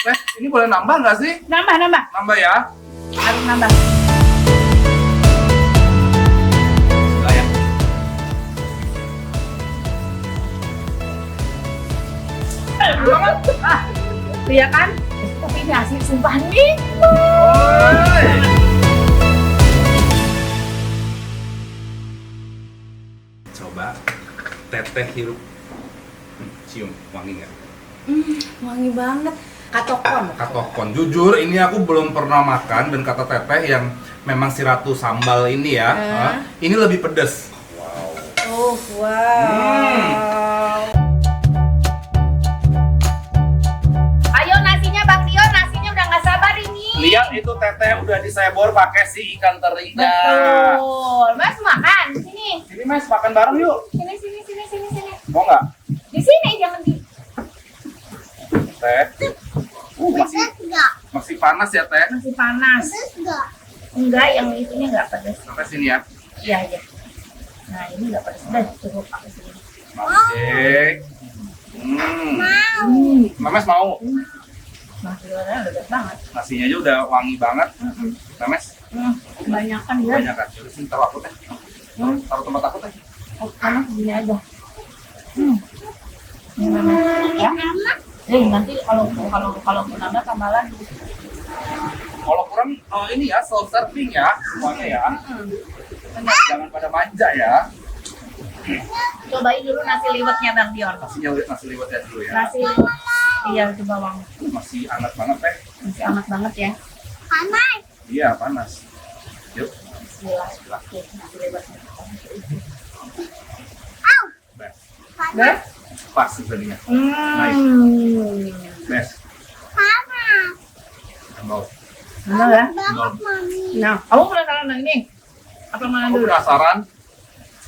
Ini boleh nambah nggak sih? Nambah. Nambah ya. Harus nambah. Nah, ya. Iya kan? Tapi ini asli sumpah nih. Oi. Coba teteh hirup. Cium, wangi nggak? Wangi banget. Katokon. Katokon. Jujur ini aku belum pernah makan dan kata teteh yang memang si ratu sambal ini ya. Ini lebih pedas. Oh, wow. Ayo nasinya Bang Dio, nasinya udah nggak sabar ini. Lihat itu teteh udah disebor pakai si ikan terinya. Betul. Mas makan sini. Sini Mas, makan bareng yuk. Sini. Mau nggak? Di sini jangan di. Teh. Masih panas ya teh? Masih panas. Enggak, yang itunya enggak pedas. Sampai sini ya. Iya. Nah, ini enggak pedas. Udah cukup pakai sini. Masih. Memes mau? Nasi gorengnya udah pedas banget. Nasinya aja udah wangi banget. Memes? Kebanyakan ya. Banyak kan? Jadi sini taruh aku teh. Taruh tempat aku teh. Karena segini aja. Ya. Nanti kalau nambah tambah lagi. Kalau kurang ini ya self serving ya semuanya ya. Jangan pada manja ya. Cobain dulu nasi liwetnya Bang Dion. Nasi liwetnya dulu ya. Nasi liwet. Iya, coba Bang. Masih hangat banget teh. Masih hangat banget ya. Iya panas. Yuk. Bismillah. Oke, nasi liwetnya. Best. Pas sebenarnya. Best. Sambal. Benar ya? Sambal. Nah, kamu penasaran yang ini? Apa mana Aku dulu? penasaran.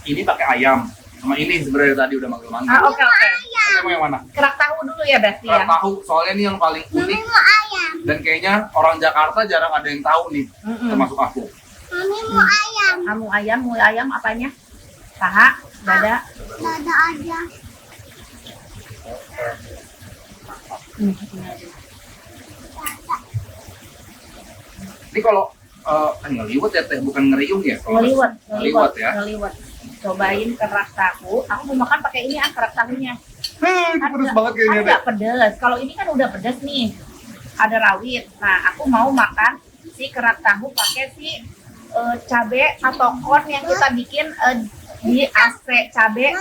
Ini pakai ayam. Sama ini sebenarnya tadi udah manggil-manggil. Oke. Kamu mau yang mana? Kerak tahu dulu ya berarti ya. Kerak tahu. Soalnya ini yang paling unik. Dan kayaknya orang Jakarta jarang ada yang tahu nih. Termasuk aku. Kamu ayam, mau ayam apanya? Paha, dada. Ini aja. Ini kalau ngeliwet ya teh, bukan ngeriung ya? Ngeliwet ya. Ngeliwet. Cobain kerak tahu. Aku mau makan pakai ini kerak tahunya. Ini pedes banget kayaknya teh. Agak pedes. Kalau ini kan udah pedes nih. Ada rawit. Nah, aku mau makan si kerak tahu pakai si cabe atau kon yang kita bikin di AC cabe.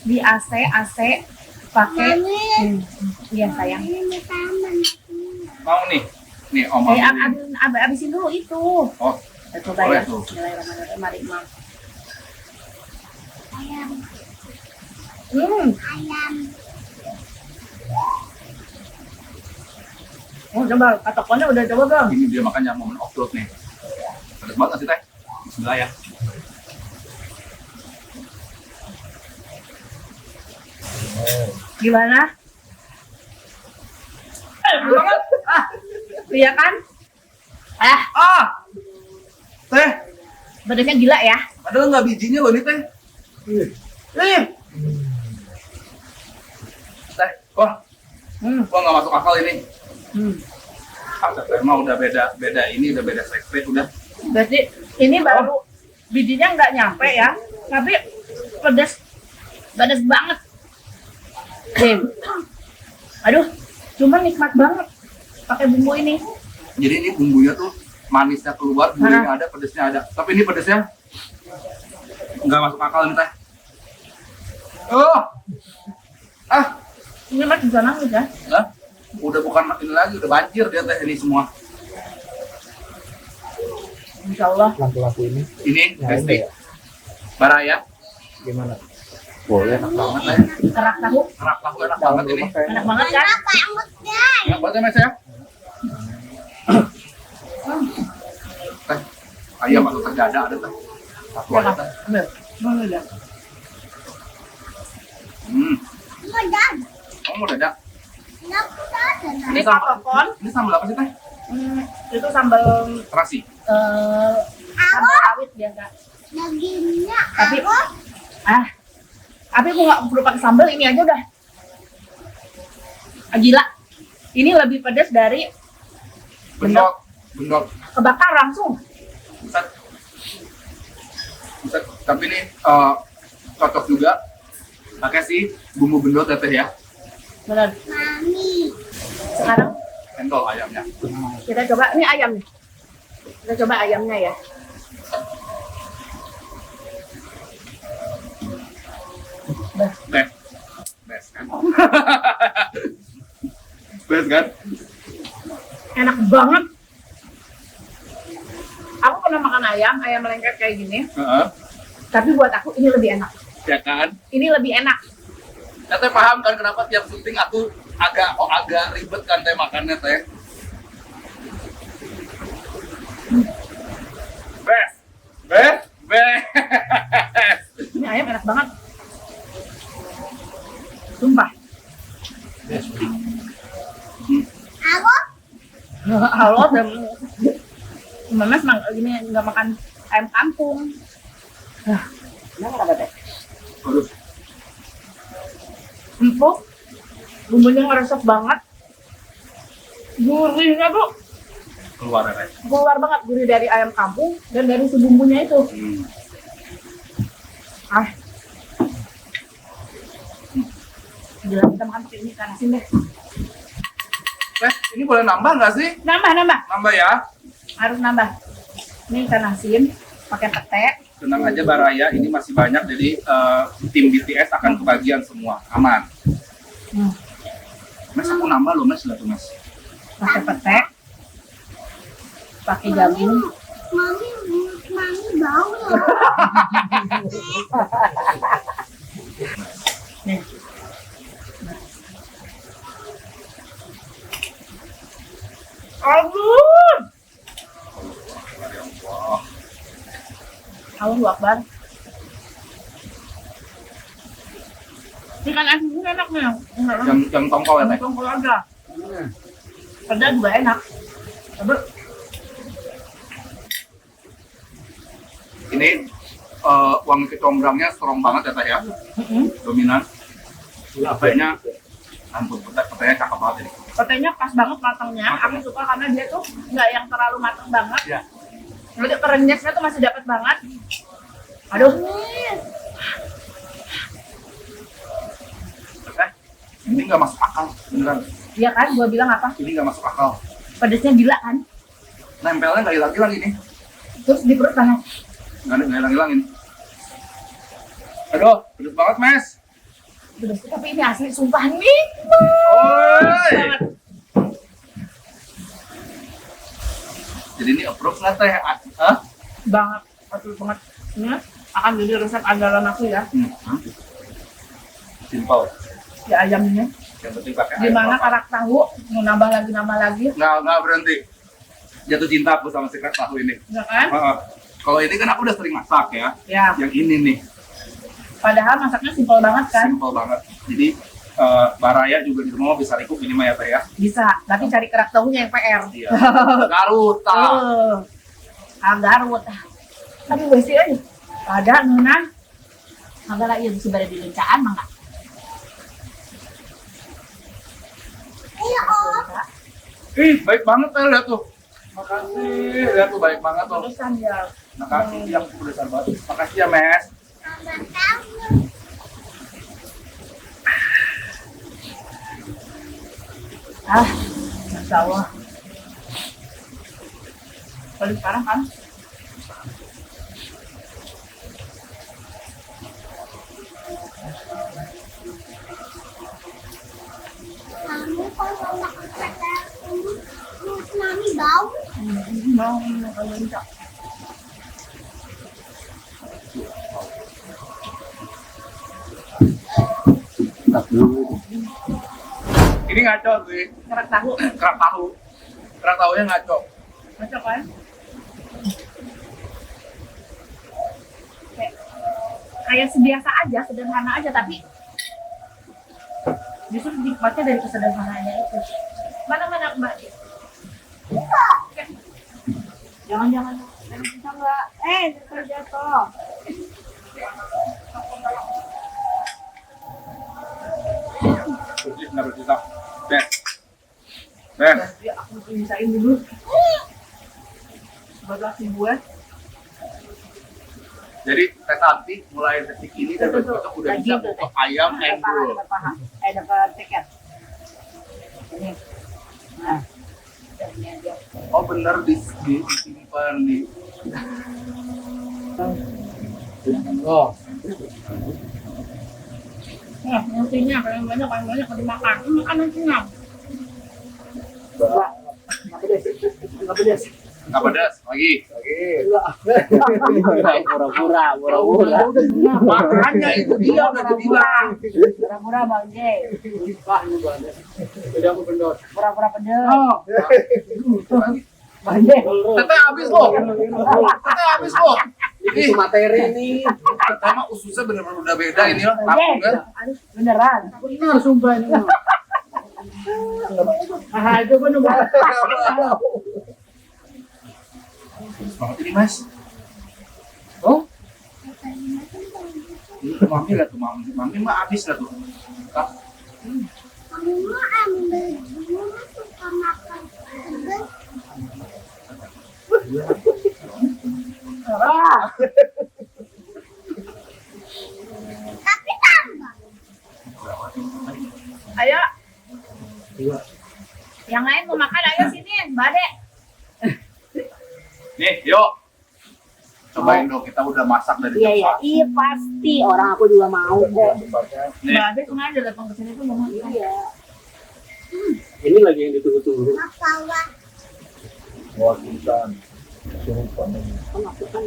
Di AC pakai. Iya sayang. Mau nih? Nih om mau. Abisin dulu itu. Oh. Kita coba ya. Bismillahirrahmanirrahim. Mari mam. Oh, coba katokonnya udah coba belum? Ini dia makannya momen offroad nih. Pedes banget sih teh. Bismillah ya. Gimana? Iya kan? Teh, Pedasnya gila ya? padahal nggak bijinya loh ini teh. Teh, wah nggak masuk akal ini. Teh mah udah beda ini udah beda sekte udah. Berarti ini baru bijinya nggak nyampe ya, tapi pedas banget. Aduh, cuma nikmat banget pakai bumbu ini. Jadi ini bumbunya tuh manisnya keluar, gurihnya ada, pedesnya ada. Tapi ini pedesnya nggak masuk akal nih teh. Ini mas bisa nangis ya? Nah, udah bukan ini lagi, udah banjir dia teh ini semua. Insya Allah. Lampu-lampu ini Ini Resti, Baraya, gimana? Boleh, enak banget teh. Kerak tahu, Kerak tahu enak banget ini. enak banget kan? Enak banget ya mas ya. Teh, ayam atau tergada ada teh. Satu aja teh. Boleh ya. Kamu mau dadak? Ini katokon. Ini sambal apa sih teh? Itu sambal Terasi. sambal rawit biasa. Dagingnya Tapi tapi aku nggak perlu pakai sambal, ini aja udah gila. Ini lebih pedas dari Bendok. kebakar langsung. Buset. Buset. Tapi ini cocok juga pakai si bumbu bendot teteh ya. Benar. Sekarang Endol ayamnya. kita coba, ini ayam nih. Kita coba ayamnya ya. Best. Best kan? Best kan? Enak banget. Aku pernah makan ayam lengket kayak gini. Heeh. Tapi buat aku ini lebih enak. Ya kan? Ini lebih enak. Teteh paham kan kenapa tiap syuting aku agak ribet kan teh makannya teh. Best. Best. Best. Ini ayam enak banget. Sumpah. Halo, dan Mamas gini nggak makan ayam kampung. Kenapa nggak teh? Aduh. Empuk, bumbunya ngeresep banget. Gurihnya tuh Keluar ya. keluar banget, gurih dari ayam kampung dan dari si bumbunya itu. Ah, gila, kita makan pakai ini ikan asin deh. Ini boleh nambah nggak sih? Nambah. Nambah ya. Harus nambah. Ini ikan asin pakai pete. Tenang aja Baraya, ini masih banyak jadi tim BTS akan kebagian semua, aman. Mas aku nambah loh mas, lihat tuh mas. Pakai pete. Pakai jagung. Mami bau loh. Nih. Aduh. Allahu Akbar. Ikan asin ini enak nih. Yang tongkol ya teh. Tongkol aja. Pedas juga enak. Tapi Ini wangi kecombrangnya strong banget ya teh ya, dominan. Petenya, ampun petenya cakep banget ini. petenya pas banget matangnya. Aku suka karena dia tuh nggak yang terlalu matang banget. Ya. Jadi kerenyesnya tuh masih dapat banget. Aduh. Ini nggak masuk akal beneran. Iya kan, gua bilang apa? Ini nggak masuk akal. Pedesnya gila kan? Nempelnya nggak hilang-hilang ini. Terus di perut banget. Nggak hilang-hilang ini. Aduh, pedes banget mas. Pedes, tapi ini asli sumpah nih. Oi. Banget. Jadi ini approve nggak teh? Hah? Banget. Asli banget. Ini akan jadi resep andalan aku ya. Simple. Di ayamnya. Yang penting pakai Gimana ayam. karak tahu, mau nambah lagi. Nggak berhenti. Jatuh cinta aku sama si kerak tahu ini. Ya kan? Kalau ini kan aku udah sering masak ya. Ya. Yang ini nih, Padahal masaknya simpel banget kan? simple banget. Jadi Baraya juga di rumah bisa rikup ini mah ya teh ya. Bisa, tapi cari kerak tahunya yang PR. Iya. Garut. Garut. Tapi wes sih aja. Ada nuna. Agak lagi bisa berada di lencaan mangga. Iya om. Ih, baik banget teh lihat tuh. Makasih, lihat tuh baik banget tuh. Terusan ya. Makasih yang besar banget. Makasih ya, Mes. Tambah tahu. Masya Allah. Kalau sekarang kan Kamu kalau nggak kata mulut mami bau. mau lencak. Tak dulu. Ini ngaco sih. Kerak tahu. Kerak tahu. Kerak tahunya ngaco. Cocok kan? Kayak sebiasa aja, sederhana aja, tapi justru nikmatnya dari kesederhanaannya itu. Mana Mbak? Jangan bisa nggak? Jatuh. Bersih, nggak bersih. Best. Bes, Nanti aku misain dulu. 11.000 ya. jadi Teh Santi mulai detik ini dan besok udah bisa buka ayam endul. Dapat paha. Dapat tiket. Ini. Nah. Ini aja. Oh bener disimpan di. Oh, Nah, nantinya paling banyak dimakan. Makan nantinya. nggak pedes. Nggak pedas lagi. Pura-pura. Makanya itu dia udah dibilang. Pura-pura Bang J. Udah aku pendot. Pura-pura pedes. Oh, Bang J. Teteh habis loh. Teteh habis loh. itu materi nih. Pertama ususnya bener-bener udah beda ini loh. Bang J. Beneran. Benar sumpah ini. Ah, itu kan udah. Banget ini mas. Oh, Ini mami lah tuh mami mah habis lah tuh. Kak, Kamu mau ambil dulu suka makan pedas. Tapi tambah. Ayo. Yang lain mau makan ayo sini, Mbak Dek. nih yuk. Cobain dong, kita udah masak dari jam satu. Iya pasti orang aku juga mau kok. Nih, Mbak Dek sengaja datang ke sini tuh mau iya. ini lagi yang ditunggu-tunggu. Masalah. Wah, kita surupan. Kan aku kan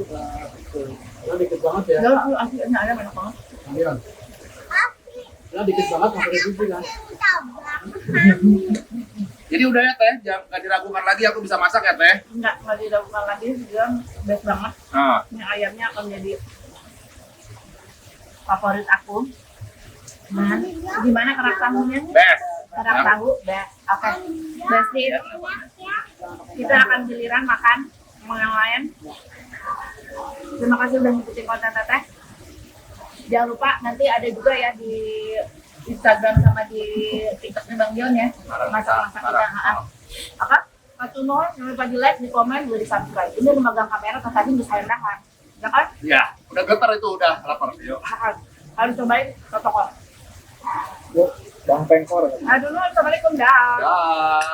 dikit banget ya. Enggak, aslinya ada banyak banget. Iya. Ya dikit banget sampai sini kan. Tabrak. jadi udah ya teh, jangan nggak diragukan lagi aku bisa masak ya teh. Enggak dilakukan lagi, dia best banget. Nah, Ini ayamnya akan jadi favorit aku. Nah, gimana kerak tahunya? best. Kerak tahu, best. Oke, best nih. Kita akan giliran makan sama yang lain. Terima kasih udah ngikutin konten Teteh. Jangan lupa nanti ada juga ya di Instagram sama di TikToknya Bang Dion ya. Masak-masak kita. Apa? Patuno, jangan lupa di like, di komen, juga di subscribe. Ini udah megang kamera, tadi bisa rendahan. Ya kan? Ya, udah getar itu, udah lapar. Yuk. Harus cobain protokol. Bang Pengkor. Aduh, assalamualaikum dah. Dah.